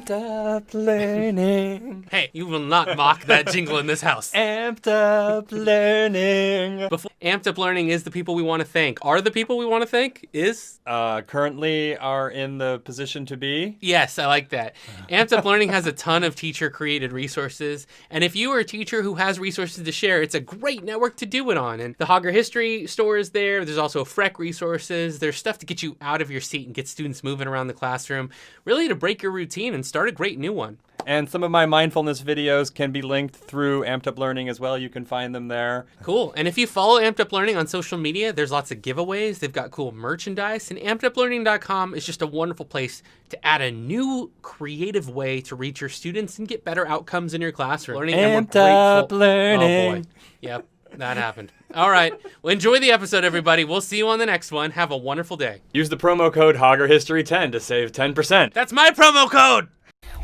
Amped up learning. Hey, you will not mock that jingle in this house. Amped up learning. Amped up learning is the people we want to thank. Are the people we want to thank is? Currently are in the position to be. Yes, I like that. Amped Up Learning has a ton of teacher-created resources, and if you are a teacher who has resources to share, it's a great network to do it on. And the Hogger History store is there. There's also Freck resources. There's stuff to get you out of your seat and get students moving around the classroom, really to break your routine and start a great new one. And some of my mindfulness videos can be linked through Amped Up Learning as well. You can find them there. Cool. And if you follow Amped Up Learning on social media, there's lots of giveaways. They've got cool merchandise. And ampeduplearning.com is just a wonderful place to add a new creative way to reach your students and get better outcomes in your classroom. Amped Up Learning. Oh, boy. Yep, that happened. All right. Well, enjoy the episode, everybody. We'll see you on the next one. Have a wonderful day. Use the promo code HoggerHistory10 to save 10%. That's my promo code.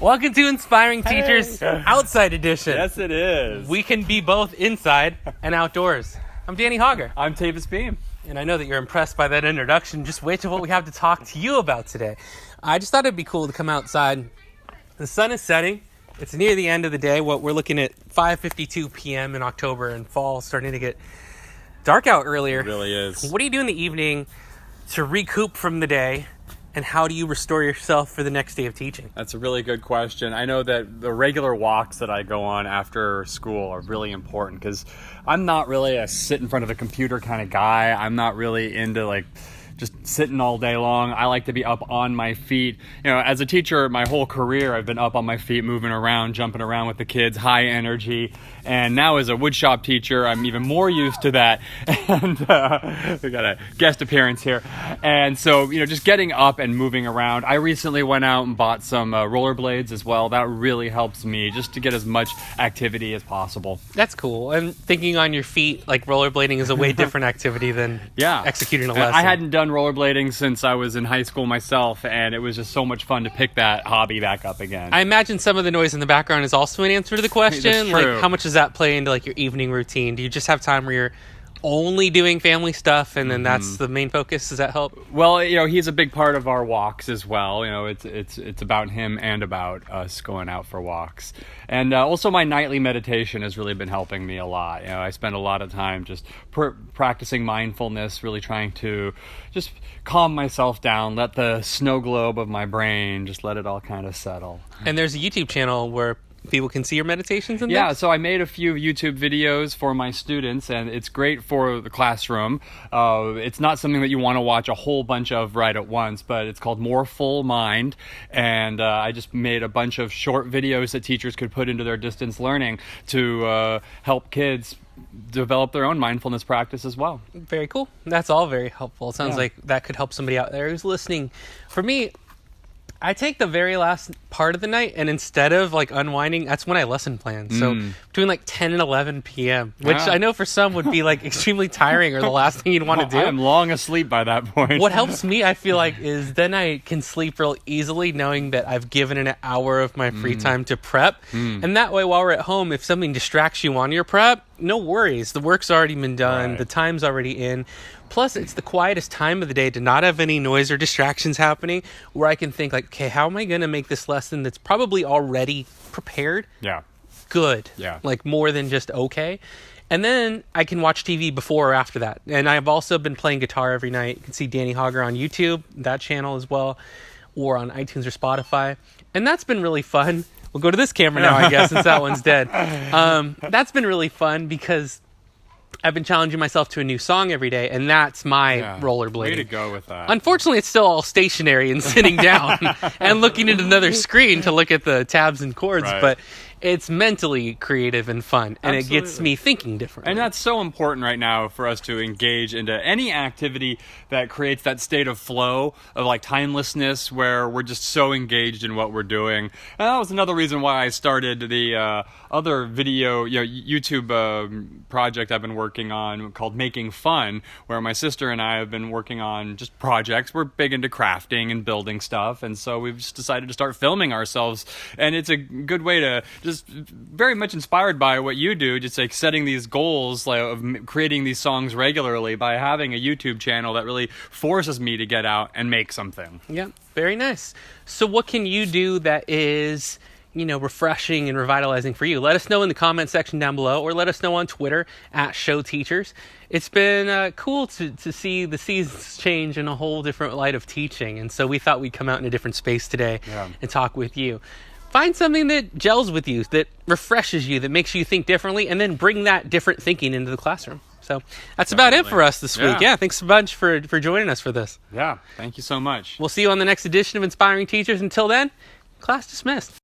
Welcome to Inspiring Teachers Outside Edition. Yes, it is. We can be both inside and outdoors. I'm Danny Hogger. I'm Tavis Beam. And I know that you're impressed by that introduction. Just wait till what we have to talk to you about today. I just thought it'd be cool to come outside. The sun is setting. It's near the end of the day. We're looking at 5:52 p.m. in October, and fall starting to get dark out earlier. It really is. What do you do in the evening to recoup from the day? And how do you restore yourself for the next day of teaching? That's a really good question. I know that the regular walks that I go on after school are really important because I'm not really a sit in front of a computer kind of guy. I'm not really into just sitting all day long. I like to be up on my feet. You know, as a teacher, my whole career, I've been up on my feet, moving around, jumping around with the kids, high energy. And now as a woodshop teacher, I'm even more used to that. And we got a guest appearance here. And so, just getting up and moving around. I recently went out and bought some rollerblades as well. That really helps me just to get as much activity as possible. That's cool. And thinking on your feet, like rollerblading is a way different activity than executing a lesson. I hadn't done rollerblading since I was in high school myself, and it was just so much fun to pick that hobby back up again. I imagine some of the noise in the background is also an answer to the question. That's true. Like, how much does that play into your evening routine? Do you just have time where you're only doing family stuff and then that's the main focus? Does that help? Well, he's a big part of our walks as well. It's about him and about us going out for walks. And also my nightly meditation has really been helping me a lot. I spend a lot of time just practicing mindfulness, really trying to just calm myself down, let the snow globe of my brain, just let it all kind of settle. And there's a YouTube channel where people can see your meditations and Yeah, things? so I made a few YouTube videos for my students, and it's great for the classroom. It's not something that you want to watch a whole bunch of right at once, but it's called More Full Mind, and I just made a bunch of short videos that teachers could put into their distance learning to help kids develop their own mindfulness practice as well. Very cool. That's all very helpful. It sounds like that could help somebody out there who's listening. For me, I take the very last part of the night, and instead of unwinding, that's when I lesson plan. So between 10 and 11 p.m., which I know for some would be extremely tiring or the last thing you'd want to do. I'm long asleep by that point. What helps me, I feel is then I can sleep real easily knowing that I've given an hour of my free time to prep. And that way, while we're at home, if something distracts you on your prep, no worries. The work's already been done. Right. The time's already in. Plus, it's the quietest time of the day to not have any noise or distractions happening where I can think okay, how am I going to make this lesson that's probably already prepared good? Yeah. More than just okay. And then I can watch TV before or after that. And I've also been playing guitar every night. You can see Danny Hogger on YouTube, that channel as well, or on iTunes or Spotify. And that's been really fun. We'll go to this camera now, I guess, since that one's dead. That's been really fun because I've been challenging myself to a new song every day, and that's my rollerblading. Way to go with that. Unfortunately, it's still all stationary and sitting down and looking at another screen to look at the tabs and chords, but it's mentally creative and fun, and it gets me thinking differently. And that's so important right now for us to engage into any activity that creates that state of flow, of timelessness, where we're just so engaged in what we're doing. And that was another reason why I started the other video, YouTube project I've been working on called Making Fun, where my sister and I have been working on just projects. We're big into crafting and building stuff, and so we've just decided to start filming ourselves. And it's a good way to just very much inspired by what you do, just like setting these goals like, of creating these songs regularly by having a YouTube channel that really forces me to get out and make something. Yeah, very nice. So what can you do that is, refreshing and revitalizing for you? Let us know in the comment section down below, or let us know on Twitter @ShowTeachers. It's been cool to see the seasons change in a whole different light of teaching. And so we thought we'd come out in a different space today and talk with you. Find something that gels with you, that refreshes you, that makes you think differently, and then bring that different thinking into the classroom. So that's about it for us this week. Yeah, thanks a bunch for joining us for this. Yeah, thank you so much. We'll see you on the next edition of Inspiring Teachers. Until then, class dismissed.